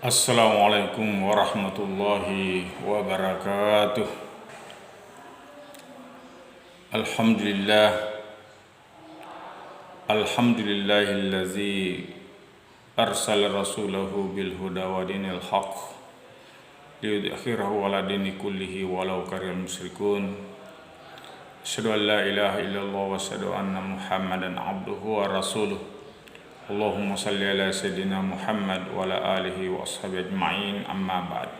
Assalamualaikum warahmatullahi wabarakatuh. Alhamdulillah, alhamdulillahillazi arsala rasulahu bil huda wa dinil haqq liyudhhirahu ala dini kullihi walau karihal musyrikun. Asyhadu an la ilaha illallah wa asyhadu anna Muhammadan abduhu wa rasuluh. Allahumma salli ala sayyidina Muhammad wa ala alihi wa ashabihi ajma'in, amma ba'd.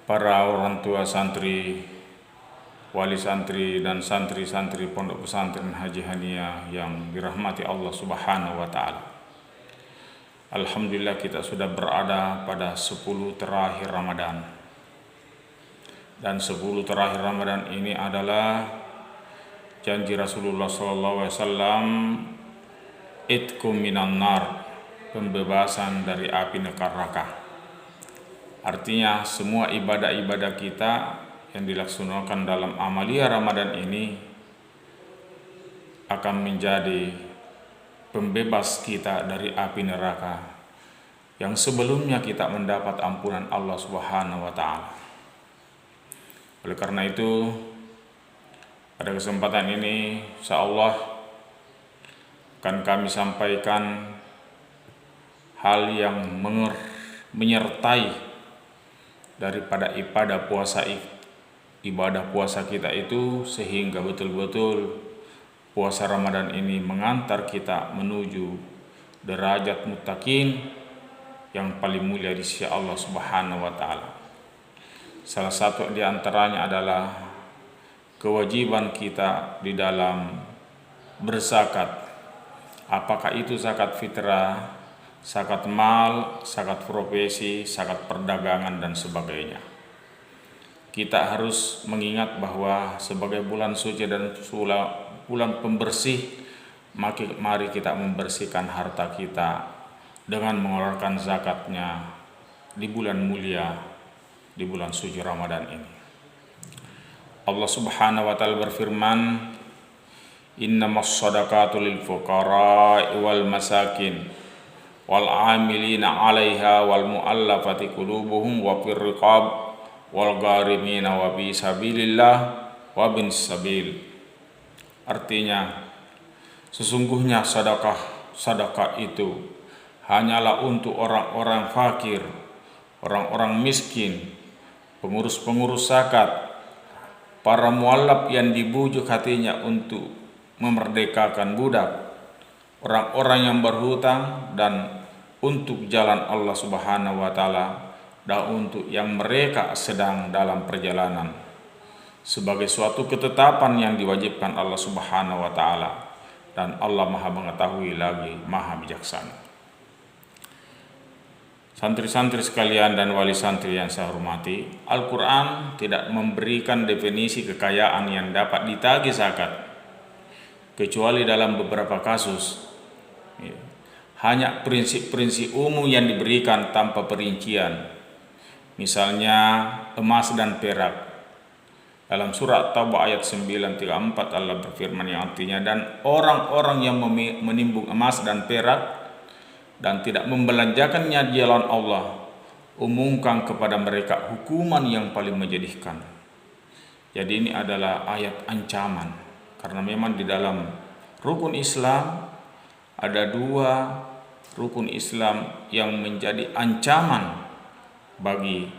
Para orang tua santri, wali santri dan santri-santri Pondok Pesantren Haji Hania yang dirahmati Allah Subhanahu wa taala. Alhamdulillah kita sudah berada pada 10 terakhir Ramadan. Dan 10 terakhir Ramadan ini adalah janji Rasulullah SAW, itkum minan nar, pembebasan dari api neraka. Artinya semua ibadah-ibadah kita yang dilaksanakan dalam amalia Ramadan ini akan menjadi pembebas kita dari api neraka yang sebelumnya kita mendapat ampunan Allah Subhanahu wa taala. Oleh karena itu, pada kesempatan ini insyaallah akan kami sampaikan hal yang menyertai daripada ibadah puasa kita itu, sehingga betul-betul puasa Ramadan ini mengantar kita menuju derajat muttaqin yang paling mulia di sisi Allah Subhanahu wa taala. Salah satu di antaranya adalah kewajiban kita di dalam berzakat. Apakah itu zakat fitrah, zakat mal, zakat profesi, zakat perdagangan dan sebagainya. Kita harus mengingat bahwa sebagai bulan suci dan bulan pembersih, mari kita membersihkan harta kita dengan mengeluarkan zakatnya di bulan mulia, di bulan suci Ramadan ini. Allah Subhanahu wa taala berfirman, innamas shadaqatu lil fuqara'i wal masakin wal 'amilina 'alaiha wal mu'allafati qulubuhum wa fir riqab wal gharimina wa fi sabilillah wa bin sabil. Artinya, sesungguhnya sedekah itu hanyalah untuk orang-orang fakir, orang-orang miskin, pengurus-pengurus zakat, para muallaf yang dibujuk hatinya untuk memerdekakan budak, orang-orang yang berhutang, dan untuk jalan Allah Subhanahu wa taala, dan untuk yang mereka sedang dalam perjalanan, sebagai suatu ketetapan yang diwajibkan Allah Subhanahu wa taala, dan Allah Maha mengetahui lagi Maha bijaksana. Santri-santri sekalian dan wali santri yang saya hormati, Al-Quran tidak memberikan definisi kekayaan yang dapat ditagih zakat, kecuali dalam beberapa kasus. Hanya prinsip-prinsip umum yang diberikan tanpa perincian. Misalnya emas dan perak. Dalam surat Taubah ayat 934 Allah berfirman yang artinya, dan orang-orang yang menimbun emas dan perak dan tidak membelanjakannya di jalan Allah, umumkan kepada mereka hukuman yang paling menyedihkan. Jadi ini adalah ayat ancaman, karena memang di dalam rukun Islam ada 2 rukun Islam yang menjadi ancaman bagi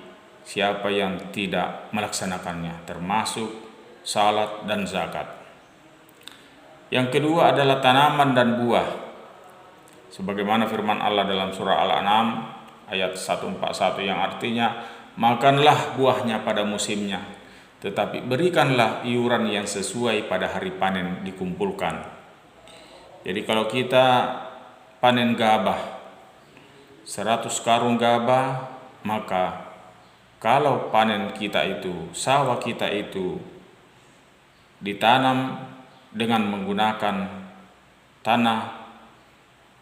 siapa yang tidak melaksanakannya, termasuk salat dan zakat. Yang kedua adalah tanaman dan buah, sebagaimana firman Allah dalam surah Al-An'am ayat 141 yang artinya, makanlah buahnya pada musimnya, tetapi berikanlah iuran yang sesuai pada hari panen dikumpulkan. Jadi kalau kita panen gabah 100 karung gabah, maka kalau panen kita itu, sawah kita itu ditanam dengan menggunakan tanah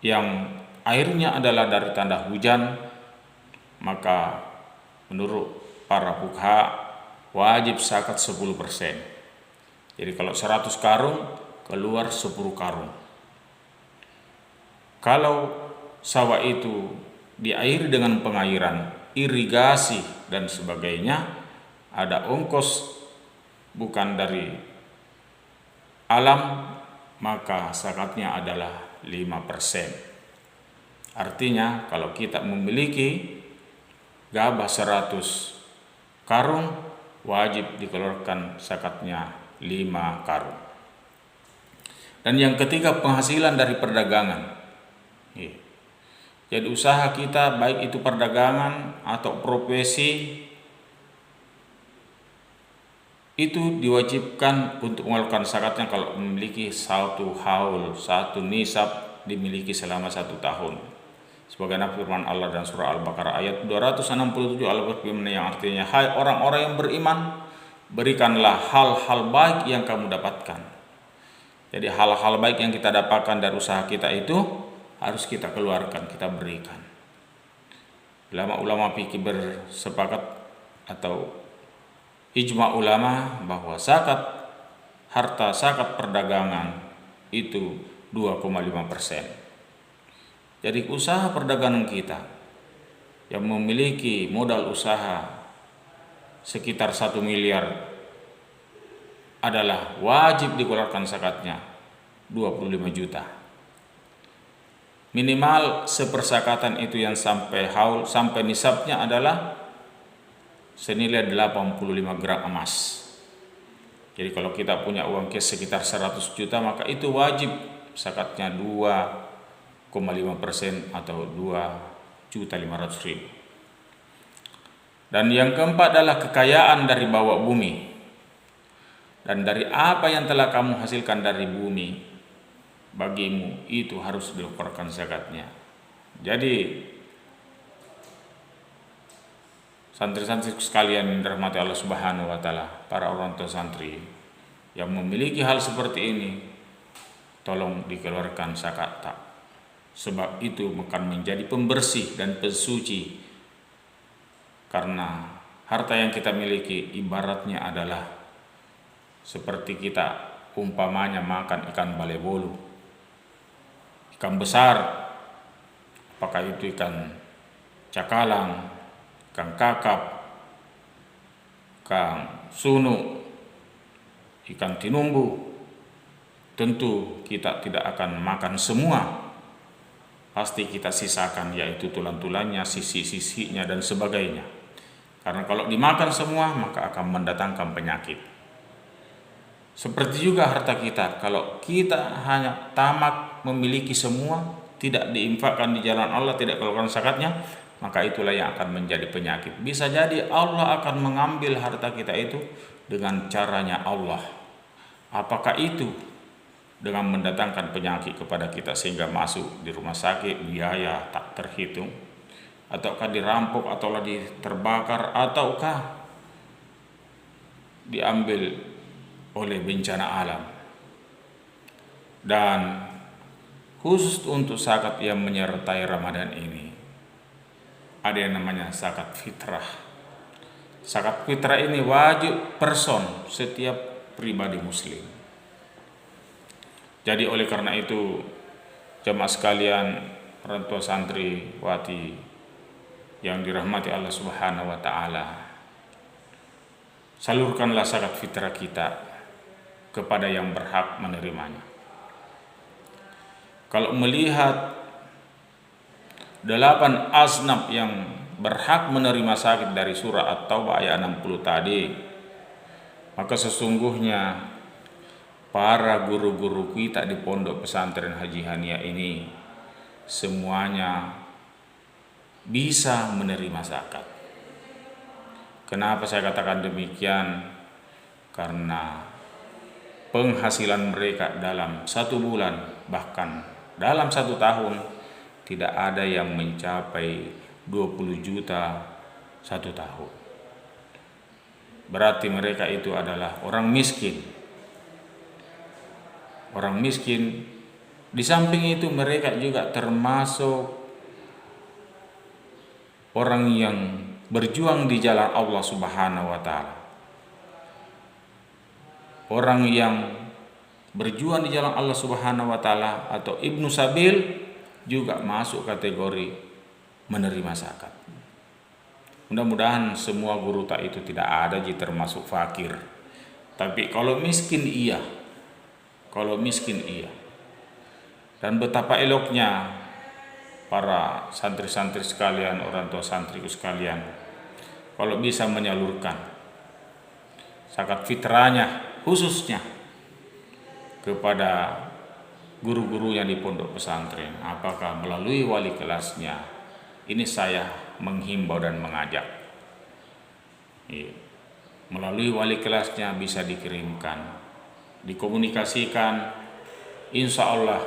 yang airnya adalah dari tanda hujan, maka menurut para fuqaha wajib zakat 10%. Jadi kalau 100 karung keluar 10 karung. Kalau sawah itu diairi dengan pengairan, irigasi dan sebagainya, ada ongkos bukan dari alam, maka zakatnya adalah 5%. Artinya kalau kita memiliki gabah 100 karung, wajib dikeluarkan zakatnya 5 karung. Dan yang ketiga, penghasilan dari perdagangan. Jadi usaha kita, baik itu perdagangan atau profesi, itu diwajibkan untuk mengeluarkan zakatnya kalau memiliki satu haul, satu nisab dimiliki selama 1 tahun. Sebagaimana firman Allah dan surah Al-Baqarah ayat 267, Allah berfirman yang artinya, hai orang-orang yang beriman, berikanlah hal-hal baik yang kamu dapatkan. Jadi hal-hal baik yang kita dapatkan dari usaha kita itu harus kita keluarkan, kita berikan. Ulama-ulama fikih bersepakat atau ijma ulama bahwa harta zakat perdagangan itu 2,5%. Jadi usaha perdagangan kita yang memiliki modal usaha sekitar 1 miliar adalah wajib dikeluarkan zakatnya 25 juta. Minimal sepersakatan itu yang sampai haul, sampai nisabnya adalah senilai 85 gram emas. Jadi kalau kita punya uang cash sekitar 100 juta, maka itu wajib zakatnya 2,5% atau 2.500.000. Dan yang keempat adalah kekayaan dari bawah bumi. Dan dari apa yang telah kamu hasilkan dari bumi, bagimu itu harus dikeluarkan zakatnya. Jadi santri-santri sekalian yang dirahmati Allah Subhanahu wa taala, para orang tua santri yang memiliki hal seperti ini, tolong dikeluarkan zakat. Sebab itu akan menjadi pembersih dan pensuci. Karena harta yang kita miliki ibaratnya adalah seperti kita umpamanya makan ikan balebolu, ikan besar, apakah itu ikan cakalang, ikan kakap, ikan sunu, ikan tinumbu. Tentu kita tidak akan makan semua, pasti kita sisakan, yaitu tulang-tulangnya, sisi-sisinya dan sebagainya. Karena kalau dimakan semua maka akan mendatangkan penyakit. Seperti juga harta kita, kalau kita hanya tamak memiliki semua, tidak diinfakkan di jalan Allah, tidak keluarkan zakatnya, maka itulah yang akan menjadi penyakit. Bisa jadi Allah akan mengambil harta kita itu dengan caranya Allah. Apakah itu dengan mendatangkan penyakit kepada kita sehingga masuk di rumah sakit, biaya tak terhitung, ataukah dirampok, ataukah terbakar, ataukah diambil oleh bencana alam. Dan khusus untuk zakat yang menyertai Ramadan ini, ada yang namanya zakat fitrah. Zakat fitrah ini wajib person setiap pribadi muslim. Jadi oleh karena itu, jemaah sekalian, orang tua santri wati yang dirahmati Allah Subhanahu wa taala, salurkanlah zakat fitrah kita kepada yang berhak menerimanya. Kalau melihat 8 asnaf yang berhak menerima zakat dari surah At-Taubah ayat 60 tadi, maka sesungguhnya para guru-guru kita di pondok pesantren Haji Hania ini semuanya bisa menerima zakat. Kenapa saya katakan demikian? Karena penghasilan mereka dalam 1 bulan, bahkan dalam 1 tahun, tidak ada yang mencapai 20 juta 1 tahun. Berarti mereka itu adalah orang miskin. Orang miskin. Di samping itu mereka juga termasuk orang yang berjuang di jalan Allah Subhanahu wa taala. Orang yang berjuang di jalan Allah Subhanahu wa taala atau ibnu sabil juga masuk kategori menerima zakat. Mudah-mudahan semua guru tak itu tidak ada termasuk fakir. Tapi kalau miskin iya. Dan betapa eloknya para santri-santri sekalian, orang tua santriku sekalian, kalau bisa menyalurkan zakat fitrahnya khususnya kepada guru-gurunya di pondok pesantren, apakah melalui wali kelasnya. Ini saya menghimbau dan mengajak. Melalui wali kelasnya bisa dikirimkan, dikomunikasikan, insya Allah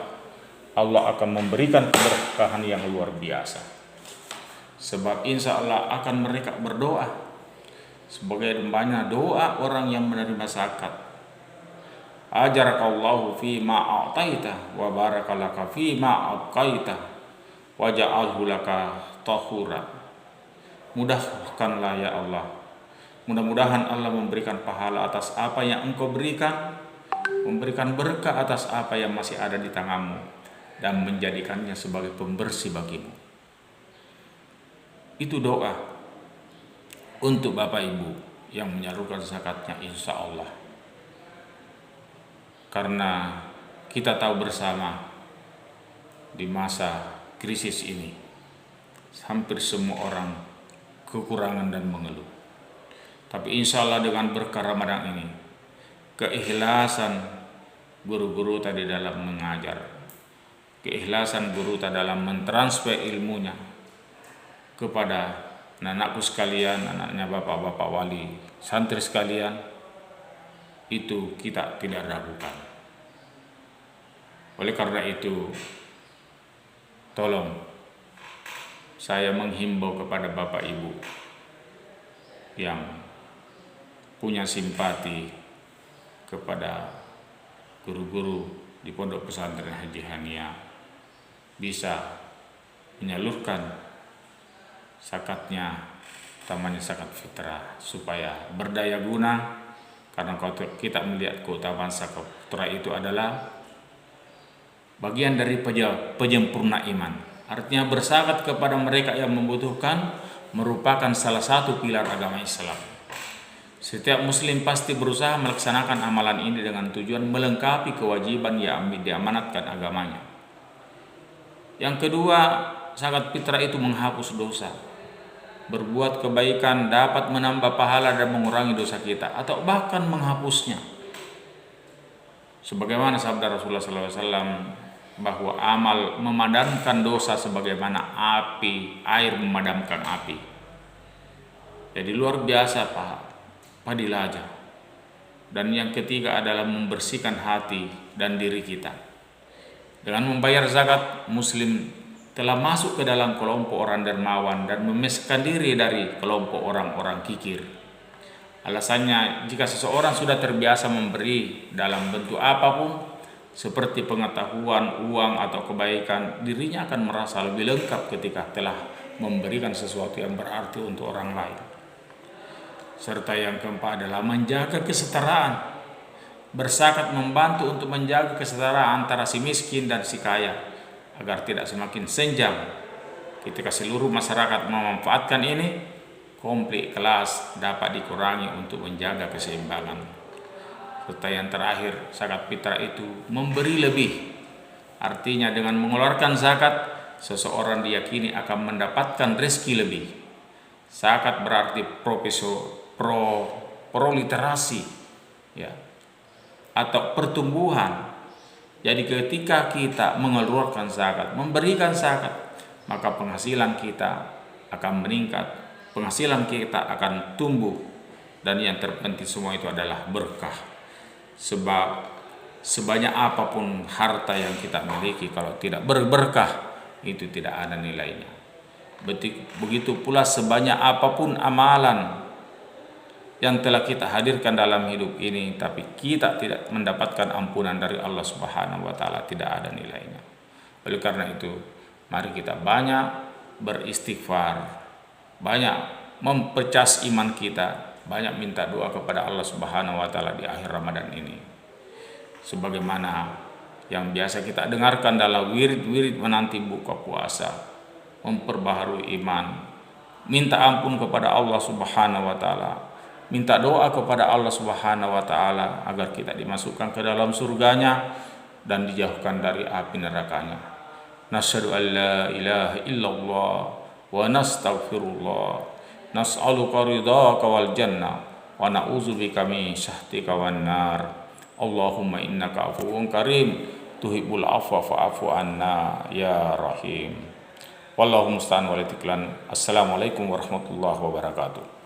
akan memberikan keberkahan yang luar biasa. Sebab insya Allah akan mereka berdoa sebagai banyak doa orang yang menerima zakat. Ajarakallahu fi ma a'taita wa barakalaka fi ma abqaita wa ja'alhu laka tahura. Mudahkanlah ya Allah. Mudah-mudahan Allah memberikan pahala atas apa yang Engkau berikan, memberikan berkah atas apa yang masih ada di tanganmu, dan menjadikannya sebagai pembersih bagimu. Itu doa untuk Bapak Ibu yang menyalurkan zakatnya insya Allah. Karena kita tahu bersama di masa krisis ini hampir semua orang kekurangan dan mengeluh. Tapi insya Allah dengan berkah Ramadan ini, keikhlasan guru-guru tadi dalam mengajar, keikhlasan guru tadi dalam mentransfer ilmunya kepada anakku sekalian, anaknya bapak-bapak wali, santri sekalian, itu kita tidak ragukan. Oleh karena itu, tolong saya menghimbau kepada Bapak Ibu yang punya simpati kepada guru-guru di Pondok Pesantren Haji Hania, bisa menyalurkan zakatnya, utamanya zakat fitrah, supaya berdaya guna. Karena kalau kita melihat keutamaan zakat fitrah itu adalah bagian dari penyempurna iman. Artinya berzakat kepada mereka yang membutuhkan merupakan salah satu pilar agama Islam. Setiap muslim pasti berusaha melaksanakan amalan ini dengan tujuan melengkapi kewajiban yang diamanatkan agamanya. Yang kedua, zakat fitrah itu menghapus dosa. Berbuat kebaikan dapat menambah pahala dan mengurangi dosa kita, atau bahkan menghapusnya. Sebagaimana sabda Rasulullah SAW, bahwa amal memadamkan dosa sebagaimana air memadamkan api. Jadi luar biasa padilaja. Dan yang ketiga adalah membersihkan hati dan diri kita. Dengan membayar zakat, muslim telah masuk ke dalam kelompok orang dermawan dan memisahkan diri dari kelompok orang-orang kikir. Alasannya, jika seseorang sudah terbiasa memberi dalam bentuk apapun, seperti pengetahuan, uang, atau kebaikan, dirinya akan merasa lebih lengkap ketika telah memberikan sesuatu yang berarti untuk orang lain. Serta yang keempat adalah menjaga kesetaraan. Berzakat membantu untuk menjaga kesetaraan antara si miskin dan si kaya, agar tidak semakin senjang. Ketika seluruh masyarakat memanfaatkan ini, konflik kelas dapat dikurangi untuk menjaga keseimbangan. Serta yang terakhir, zakat fitrah itu memberi lebih. Artinya dengan mengeluarkan zakat, seseorang diyakini akan mendapatkan rezeki lebih. Zakat berarti proliterasi, ya, atau pertumbuhan. Jadi ketika kita mengeluarkan zakat, memberikan zakat, maka penghasilan kita akan meningkat, penghasilan kita akan tumbuh, dan yang terpenting semua itu adalah berkah. Sebab sebanyak apapun harta yang kita miliki, kalau tidak berberkah, itu tidak ada nilainya. Begitu pula sebanyak apapun amalan yang telah kita hadirkan dalam hidup ini, tapi kita tidak mendapatkan ampunan dari Allah Subhanahu wa Ta'ala, tidak ada nilainya. Oleh karena itu, mari kita banyak beristighfar, banyak mempercas iman kita, banyak minta doa kepada Allah Subhanahu wa Ta'ala di akhir Ramadan ini. Sebagaimana yang biasa kita dengarkan dalam wirid-wirid menanti buka puasa, memperbaharui iman. Minta ampun kepada Allah Subhanahu wa taala. Minta doa kepada Allah Subhanahu wa taala agar kita dimasukkan ke dalam surganya dan dijauhkan dari api nerakanya. Nasyhadu an la ilaha illallah wa nastaghfirullah. Nas'aluka ridhaka wal jannah wa na'udzubika min syahtika wan nar. Allahumma innaka afuwun karim tuhibbul afwa fa'fu anna ya rahim. Wallahu musta'an wal itiklan. Assalamualaikum warahmatullahi wabarakatuh.